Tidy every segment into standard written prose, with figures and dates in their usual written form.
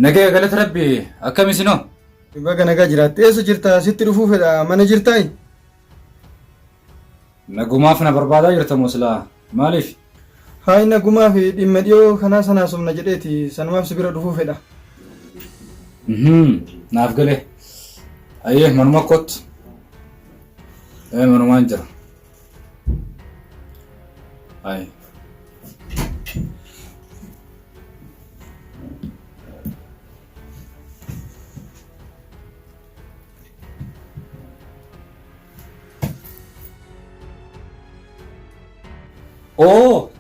Nagaya galata rabbi akkami sinoo? Baga nagaa jiraatte eessa jirta sitti dhufuu fedha mana jirtaay? Nagumaaf na barbaadaa jirta muslaa maaliif? Haay nagumaaf dhimma dhiyoo kanaa sanaa somna jedheeti sanumaaf si bira dhufuu fedha. Naaf galee. Ayyee manuma kottu. Manumaan jira. Ayi.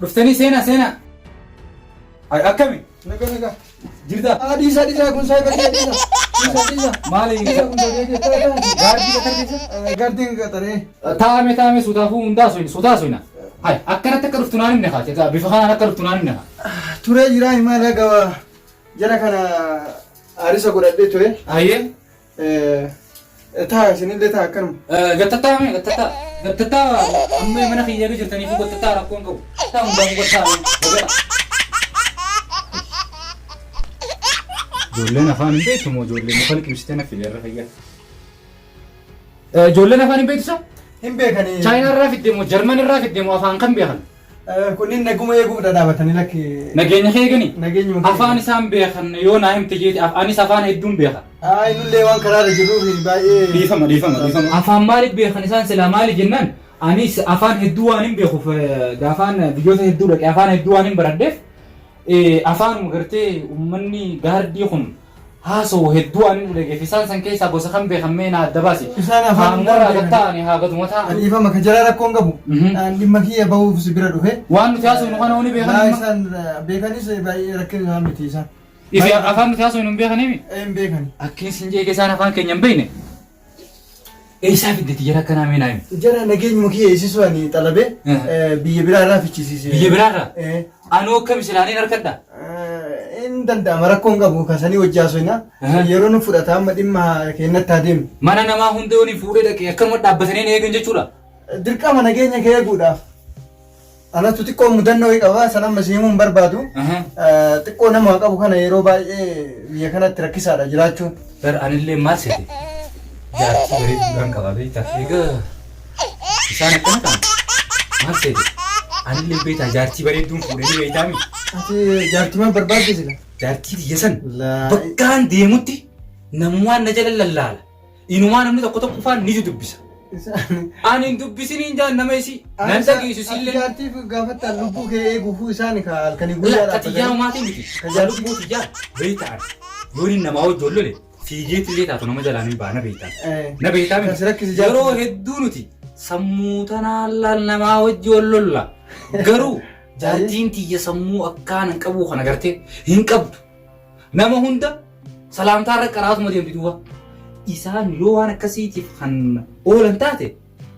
Dhuftanii seenaa. Akkami? Nagaa. Jirta? Dhiisaa kun saa gadi dhiisa. Maali? Gaardii qatarreessa? Gaardiin qataree. Taa'ame suutaafuu suutaa soina. Hai akkanatti akka dhuftu naan himne haati. Bifa kanaan akka dhuftu naan himne haa. Turee jiraa himaa gawa jara kana aarisa godhadhee ture. Ayyee. Taa isinillee taa akkanuma. Gattattaa amma mana kiyyaa jirtaniif gattattaa rakkoon qabu. Taa hundaafuu gattaa. Ijoolleen afaan hin beektu moo ijoolleen muka liqimsitee na fide irra fayyaa. Ijoolleen afaan hin beektu hin beekanii. Chaayinaa irraa fidde moo Jarman irraa fidde moo afaan kan beekan? Kunniin naguma eeguuf dhadhaabatanii lakki. Nageenya kee eeganii? Nageenya muka. Afaan isaan beekan yoo naa himte jeeti anis afaan hedduun beeka. Innullee waan karaarra jiruuf baay'ee. Dhiifama. Afaan maaliif beekan isaan silaa maali jennaan anis afaan hedduu waan hin beekuuf gaafaan biyyoota hedduu dhaqee afaan hedduu waan hin baradheef afaan gartee uummanni gaardii kun haasoo hedduu waan hin dhageef isaan san keessaa gosa kan beekamee na adda baase. Isaan afaan warra gattaani haa gatuma ta'a. Dhiifama ka jara rakkoon qabu. Dhimma kiyya bahuuf si bira dhufe. Waan nuti haasoo kana honi beekan. Isaan beekanis baay'ee rakkina isaan miti isaan. Ifi afaan nuti haasoo hin beekaniimi? Hin beekani. Akkiin sin jee isaan afaan keenya hin beekne. Eessaa fiddeeti jara akkanaa mee naa himi? Jara nageenyuma kiyya eegsisuu ani xalabee biyya biraa irraa fichisiise. Biyya biraarraa? Anoo akkami silaaniin harkadha? Hin danda'ama rakkoon qabu kasanii hojii haasofna. Yeroo nu fudhata amma dhimma keenyatti haa deemu. Mana namaa hunda yoo ni fuudhee dhaqee akkanuma dhaabbatanii na eegan jechuudha. Dirqama nageenya kee eeguudhaaf. Anatu xiqqoo mudannoo qaba san amma siimuu hin barbaadu. Xiqqoo nama qabu kana yeroo baay'ee biyya kanatti rakkisaadha jiraachuun. Anillee maal seete? Jaartii bareeduudhaan qaba beektaa. Egaa isaan akkana ta'an maal seete? Anillee beektaa jaartii bareedduun fuudhanii beektaami. Ati jaartii maal barbaachisa? Jaartii biyya san bakkaan deemutti namummaan na jala lallaala. Inumaa namni tokko faan ni dubbisa. Ani hin dubbisiniin jaan nama isii. Nan dhageessu sillee. Jaartiif gaafattaan lubbuu kee eeguufuu isaan halkanii guyyaa dhaabbatanii. Xiyyaa maatiin miti. Kajaalu buuti jaan beektaa. Yoon namaa wajjin lole fiigeetti illee taatu nama jalaan hin baana beektaa. Na beektaa miti. Yeroo hedduu nuti sammuu tanaan laal namaa wajjin lolla. Garuu jaartiin tiyya sammuu akkaan hin qabu kana gartee hin qabdu. Nama hunda salaamtaa irra qaraatuma deemti duuba. Isaan yoo waan akkasiitiif kan oolan taate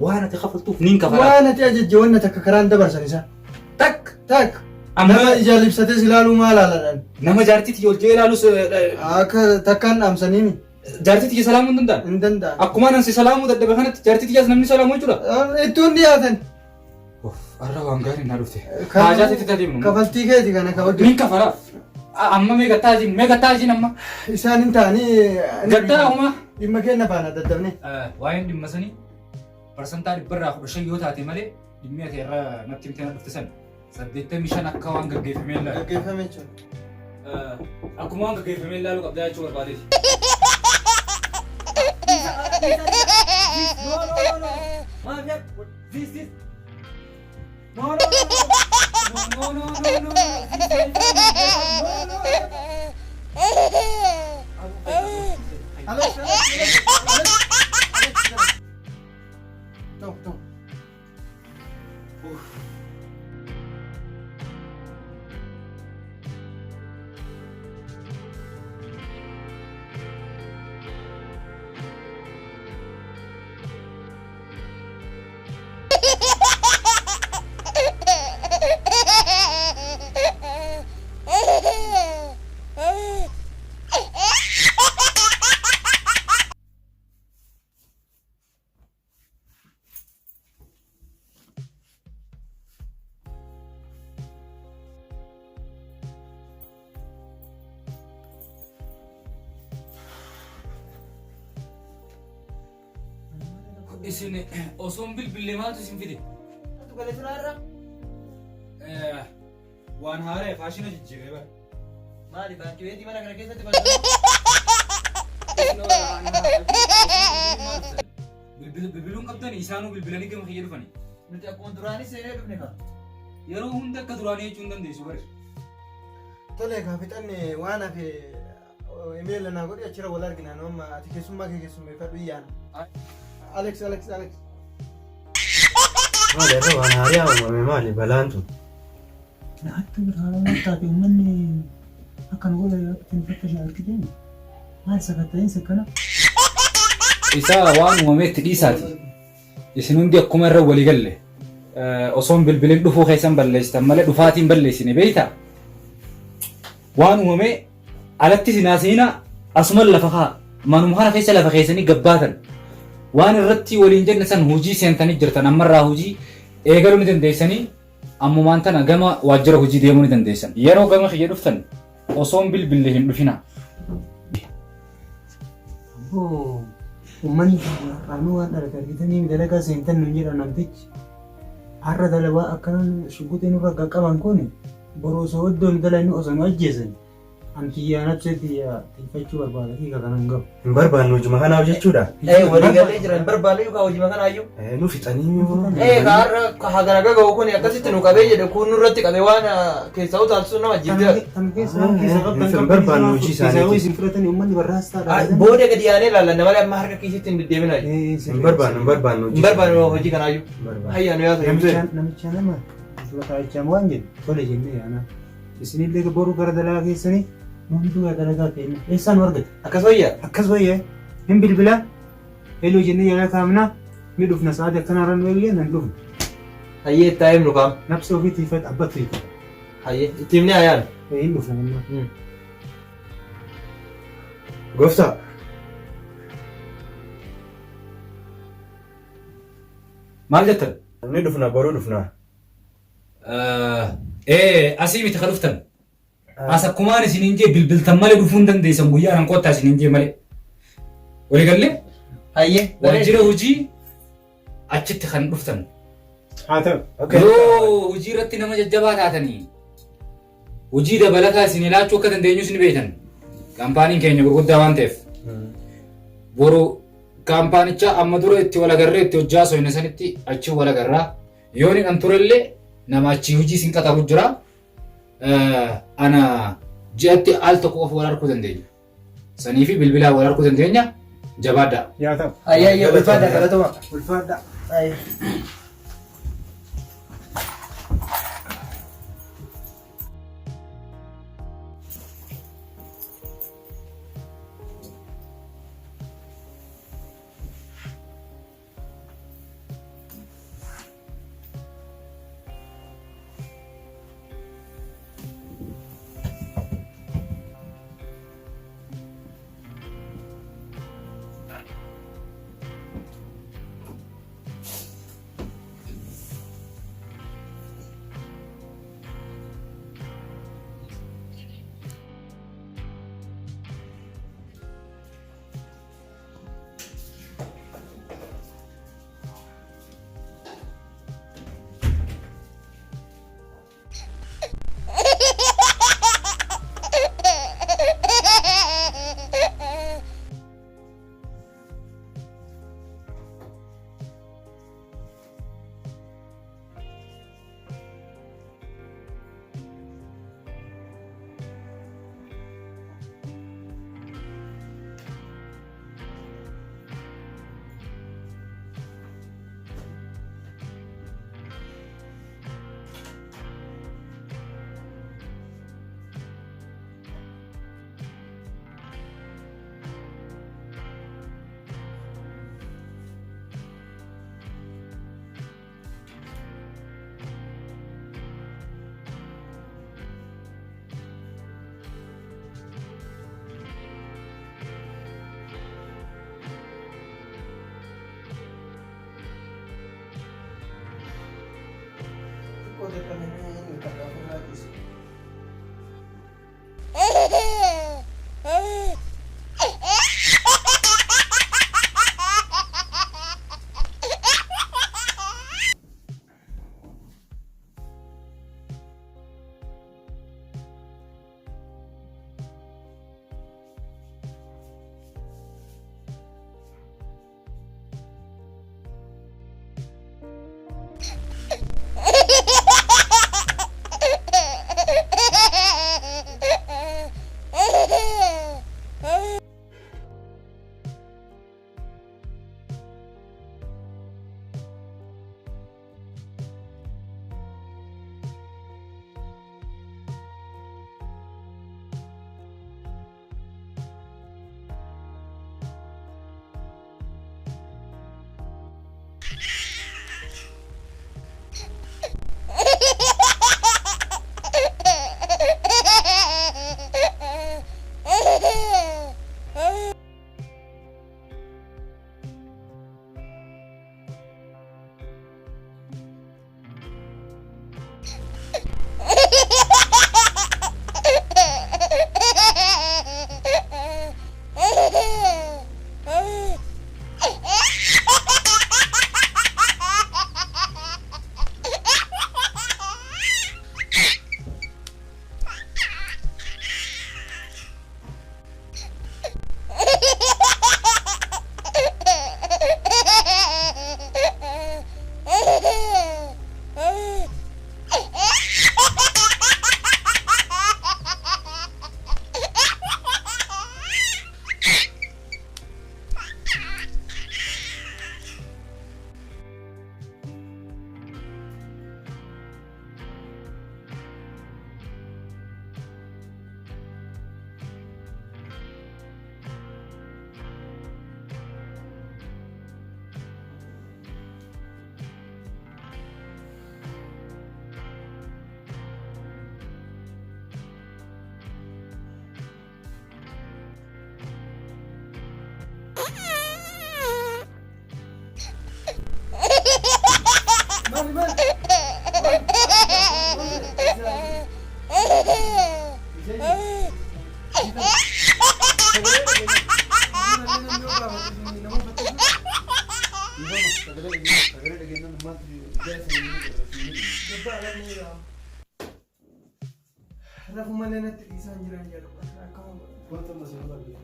waan ati kafaltuuf niin kafala. Waan ati ajajje waan ati akka karaan dabarsan isaa. Tak. Nama ijaan ibsates ilaaluu maal haaladhaan? Nama jaartiitti ijoollee ilaalus akka takkaan dhaamsaniimi. Jaartiitti ija salaamuu hin danda'an? Hin danda'an. Akkuma nan si salaamuu dadhabe kanatti jaartiitti ijas namni salaamuu jechuudha? Ittuun dhiyaatan. Arra waan gaariin na dhufte. Haajaatitti tadeemnu. Kafaltii keeti kana kabaddu. Niin kafala. Amma mee gattaajiin amma. Isaan hin ta'anii. Gattaa uma. Dhimma keenya baana daddabne. Waa'een dhimma sanii parsantaa 115 yoo taate malee dhimmi ati irra natti himtee na dhufte sana 85 akka waan gaggeeffamee ilaalu. Gaggeeffamee jechuudha. Akkuma waan gaggeeffamee ilaaluu qabdaa jechuu barbaadeeti. Tunggu. isin osoon bilbilee maaltu isin fide? Tu galee tunaarra? Waan haaree faashina jijjiiree bara. Maali baankii weetii mana kana keessatti bal'aa? Bilbiluun qabdan isaanuu bilbilanii gama kiyya dhufani. Nuti akkuma duraanii seenee dhufne kaa? Yeroo hunda akka duraanii jechuu hin dandeessu bari. Tole kaa fixanne waan hafe imeela naa godhi achirra wal argina amma ati keessummaa kee keessummeeffadhu iyyaan. Alex. Maali irra waan haarii uumame maali balaan tun? Naatti birhaanaa taate uummanni akkan godha ittiin fakkashaa argiteen maal sakatta'insa kana? Isaa waan uumameetti dhiisaati. Isin hundi akkuma irra walii galle osoon bilbileen dhufuu keessan balleessitan malee dhufaatiin balleessine beeytaa? Waan uumamee alatti sinaasiina asuma lafa kaa manuma kana keessa lafa keessanii gabbaatan waan irratti waliin jenne san hojii seentanii jirtan ammarraa hojii eegaluu ni dandeessanii ammumaan tana gama waajjira hojii deemuu ni dandeessan. Yeroo gama kiyya dhuftan osoon bilbilee hin dhufina. Uummanni qaamni waan dhalate argitanii dalagaa seentan nuun jedha namtichi har'a dalabaa akkanaan shugguxii nurra qaqqaban kun boroo osoo iddoon dalanii osoo nu ajjeesan antiyyaa nabseetti tiifachuu barbaada hiika kanan gabu. Hin barbaannu hojii kanaaf jechuudha. Walii galee jira hin barbaadu yookaan hojii kanaayyuu. Nu fixanii har'a hagana gaga'u kun akkasitti nu qabee jedhe kun nurratti qabee waan keessaa utaalchisu nama ajjeeftee. hin barbaannu hojii isaanii. Isin fudhatanii uummanni barraas taadha. Booda gadi yaanee ilaallanna malee amma harka keessatti hin deddeebina. Hin barbaannu Hin barbaannu hojii kanaayyuu. Hayyaanu yaasa himsee. Namicha nama suuraa waan jedhu tole jennee yaana. Isinillee boruu gara dalagaa keessanii hunduu dalagaa keenya eessaan nu argate? Akkas wayyaa? Akkas wayyaa hin bilbilaa heloo jennee yaala kaamnaa ni dhufna sa'aatii akkanaarra nu eegee nan dhufna. Hayyee itti haa himnu kaam. Nabsi ofii tiifatu abbatu hiiku. Hayyee itti himnee haa yaanu. Hin dhufna innaa. Gooftaa. Maal jettan? Ni dhufna boruu dhufna. Asii miti kan dhuftan. As akkumaan isiniin jee bilbiltan malee dhufuu hin dandeessan guyyaa nan kottaa isiniin jee malee. Walii gallee? Hayyee. Waajjira hojii achitti kan dhuftan. Haa ta'u. Yoo hojii irratti nama jajjabaa taatanii hojii dabalataa isin ilaachuu akka dandeenyus ni beektan. Kaampaaniin keenya gurguddaa waan ta'eef. Boru kaampaanicha amma dura itti walagarree itti hojjaa soine sanitti achi walagarraa yoo ni kan turellee nama achi hojii isin qaxaru jira. Ana ji'atti al tokko of wal arguu dandeenya. Sanii fi bilbilaa wal arguu dandeenya. Jabaadhaa. Yaa ta'u. Hayyee ulfaadhaa galatuma. Ulfaadhaa. Rafu malee natti dhiisaan jiran jedhu akkama wanta masii barbaadu.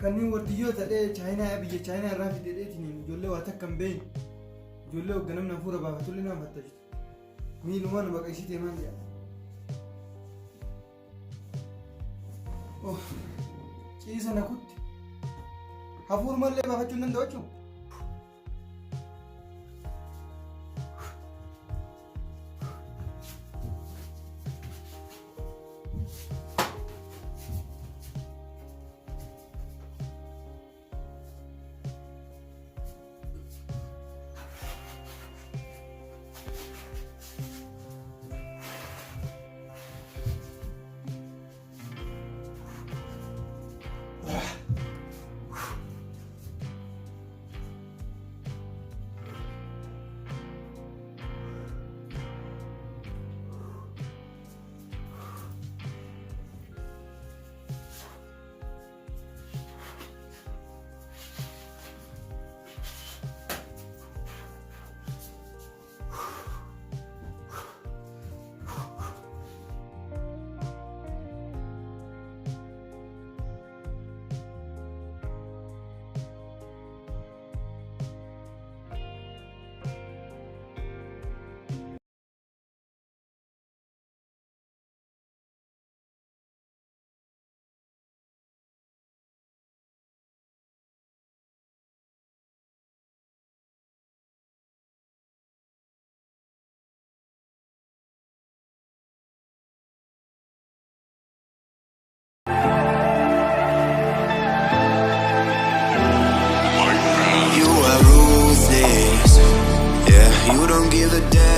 Kanneen wardiyyoo ta'ee chaayinaa biyya chaayinaa irraa fideetiin ijoollee waa takka hin beekne ijoollee hoogganamna hafuura baafatullee nama fattajtu miilumaan baqaysitee maal jedha. Ciisa na kutti hafuura mallee baafachuu hin danda'u jechuudha. You don't give a damn.